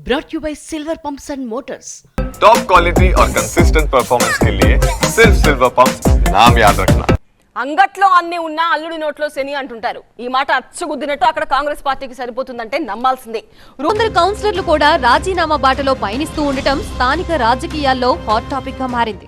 brought you by Silver Pumps and Motors. Top quality और consistent performance के लिए सिर्फ सिल्वर पंप्स नाम याद रखना. అంగట్లో అన్ని ఉన్నా అల్లుడి నోట్లో శని అంటుంటారు. ఈ మాట అచ్చుగుద్దినట్టు అక్కడ కాంగ్రెస్ పార్టీకి సరిపోతుందంటే నమ్మాల్సిందే. కొందరు కౌన్సిలర్లు కూడా రాజీనామా బాటలో పయనిస్తూ ఉండటం స్థానిక రాజకీయాల్లో హాట్ టాపిక్ గా మారింది.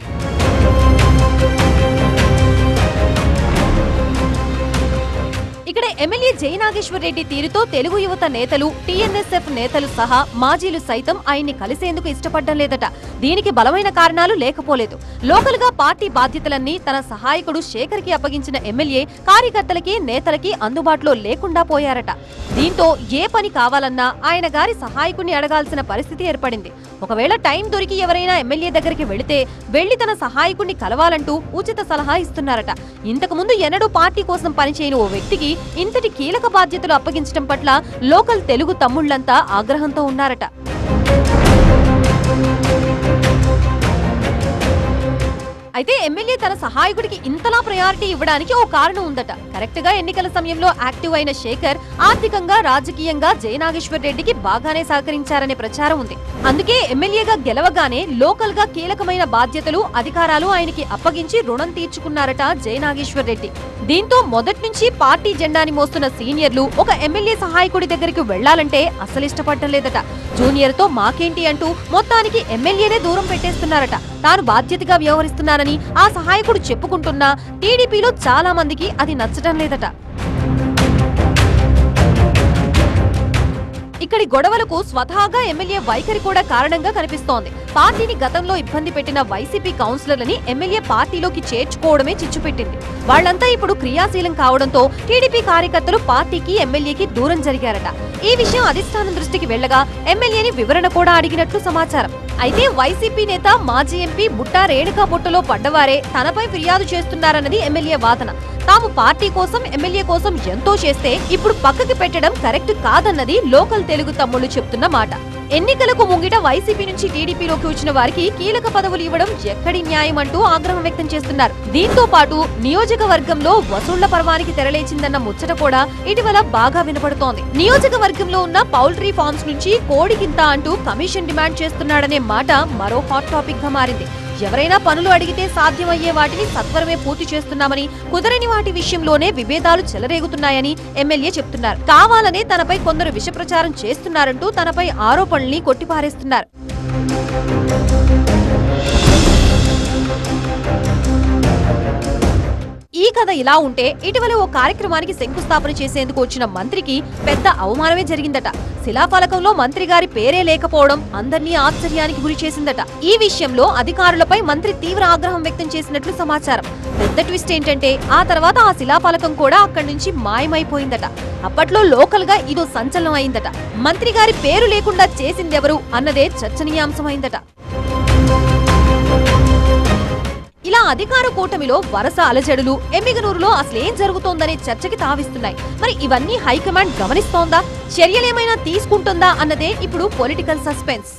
ఇక్కడ ఎమ్మెల్యే జయనాగేశ్వర్ రెడ్డి తీరుతో తెలుగు యువత నేతలు, టీఎన్ఎస్ఎఫ్ నేతలు సహా మాజీలు సైతం ఆయన్ని కలిసేందుకు ఇష్టపడ్డం లేదట. దీనికి బలమైన కారణాలు లేకపోలేదు. లోకల్ గా పార్టీ బాధ్యతలన్నీ తన సహాయకుడు శేఖర్ కి అప్పగించిన ఎమ్మెల్యే కార్యకర్తలకి, నేతలకి అందుబాటులో లేకుండా పోయారట. దీంతో ఏ పని కావాలన్నా ఆయన గారి సహాయకుడిని అడగాల్సిన పరిస్థితి ఏర్పడింది. ఒకవేళ టైం దొరికి ఎవరైనా ఎమ్మెల్యే దగ్గరికి వెళ్లి తన సహాయకుడిని కలవాలంటూ ఉచిత సలహా ఇస్తున్నారట. ఇంతకు ముందు ఎన్నడూ పార్టీ కోసం పనిచేయని ఓ వ్యక్తికి ఇంతటి కీలక బాధ్యతలు అప్పగించడం పట్ల లోకల్ తెలుగు తమ్ముళ్లంతా ఆగ్రహంతో ఉన్నారట. అయితే ఎమ్మెల్యే తన సహాయకుడికి ఇంతలా ప్రయారిటీ ఇవ్వడానికి ఓ కారణం ఉందట. కరెక్ట్ గా ఎన్నికల సమయంలో యాక్టివ్ అయిన శేఖర్ ఆర్థికంగా, రాజకీయంగా జయనాగేశ్వర్ రెడ్డికి బాగానే సహకరించారనే ప్రచారం ఉంది. అందుకే ఎమ్మెల్యేగా గెలవగానే లోకల్ గా కీలకమైన బాధ్యతలు, అధికారాలు ఆయనకి అప్పగించి రుణం తీర్చుకున్నారట జయనాగేశ్వర్ రెడ్డి. దీంతో మొదటి నుంచి పార్టీ జెండాని మోస్తున్న సీనియర్లు ఒక ఎమ్మెల్యే సహాయకుడి దగ్గరికి వెళ్లాలంటే అసలు ఇష్టపడటం లేదట. జూనియర్ తో మాకేంటి అంటూ మొత్తానికి ఎమ్మెల్యేనే దూరం పెట్టేస్తున్నారట. తాను బాధ్యతగా వ్యవహరిస్తున్నానని ఆ సహాయకుడు చెప్పుకుంటున్నా టీడీపీలో చాలా మందికి అది నచ్చటం లేదట. ఇక్కడి గొడవలకు స్వతహాగా ఎమ్మెల్యే వైఖరి కూడా కారణంగా కనిపిస్తోంది. పార్టీని గతంలో ఇబ్బంది పెట్టిన వైసీపీ కౌన్సిలర్లని ఎమ్మెల్యే పార్టీలోకి చేర్చుకోవడమే చిచ్చుపెట్టింది. వాళ్లంతా ఇప్పుడు క్రియాశీలం కావడంతో టీడీపీ కార్యకర్తలు పార్టీకి, ఎమ్మెల్యేకి దూరం జరిగారట. ఈ విషయం అధిష్టానం దృష్టికి వెళ్లగా ఎమ్మెల్యేని వివరణ కూడా అడిగినట్లు సమాచారం. అయితే వైసీపీ నేత, మాజీ ఎంపీ బుట్టా రేణుకా బుట్టలో పడ్డవారే తనపై ఫిర్యాదు చేస్తున్నారన్నది ఎమ్మెల్యే వాదన. తాము పార్టీ కోసం, ఎమ్మెల్యే కోసం ఎంతో చేస్తే ఇప్పుడు పక్కకి పెట్టడం కరెక్ట్ కాదన్నది లోకల్ తెలుగు తమ్ముళ్లు చెప్తున్న మాట. ఎన్నికలకు ముంగిట వైసీపీ నుంచి టీడీపీలోకి వచ్చిన వారికి కీలక పదవులు ఇవ్వడం ఎక్కడి న్యాయం అంటూ ఆగ్రహం వ్యక్తం చేస్తున్నారు. దీంతో పాటు నియోజకవర్గంలో వసూళ్ల పర్వానికి తెరలేచిందన్న ముచ్చట కూడా ఇటీవల బాగా వినపడుతోంది. నియోజకవర్గంలో ఉన్న పౌల్ట్రీ ఫార్మ్స్ నుంచి కోడికింత అంటూ కమిషన్ డిమాండ్ చేస్తున్నాడనే మాట మరో హాట్ టాపిక్ గా మారింది. ఎవరైనా పనులు అడిగితే సాధ్యమయ్యే వాటిని సత్వరమే పూర్తి చేస్తున్నామని, కుదరని వాటి విషయంలోనే విభేదాలు చెలరేగుతున్నాయని ఎమ్మెల్యే చెప్తున్నారు. కావాలనే తనపై కొందరు విష ప్రచారం చేస్తున్నారంటూ తనపై ఆరోపణల్ని కొట్టిపారేస్తున్నారు. ఈ కథ ఇలా ఉంటే ఇటీవల ఓ కార్యక్రమానికి శంకుస్థాపన చేసేందుకు వచ్చిన మంత్రికి పెద్ద అవమానమే జరిగిందట. శిలాఫలకంలో మంత్రి గారి పేరే లేకపోవడం అందర్నీ ఆశ్చర్యానికి గురి చేసిందట. ఈ విషయంలో అధికారులపై మంత్రి తీవ్ర ఆగ్రహం వ్యక్తం చేసినట్లు సమాచారం. పెద్ద ట్విస్ట్ ఏంటంటే ఆ తర్వాత ఆ శిలాఫలకం కూడా అక్కడి నుంచి మాయమైపోయిందట. అప్పట్లో లోకల్ గా ఇదో సంచలనం అయిందట. మంత్రి గారి పేరు లేకుండా చేసిందెవరు అన్నదే చర్చనీయాంశమైందట. ఇలా అధికార కూటమిలో వరుస అలజడులు, ఎమ్మిగనూరులో అసలేం జరుగుతోందనే చర్చకి తావిస్తున్నాయి. మరి ఇవన్నీ హైకమాండ్ గమనిస్తోందా, చర్యలేమైనా తీసుకుంటుందా అన్నదే ఇప్పుడు పొలిటికల్ సస్పెన్స్.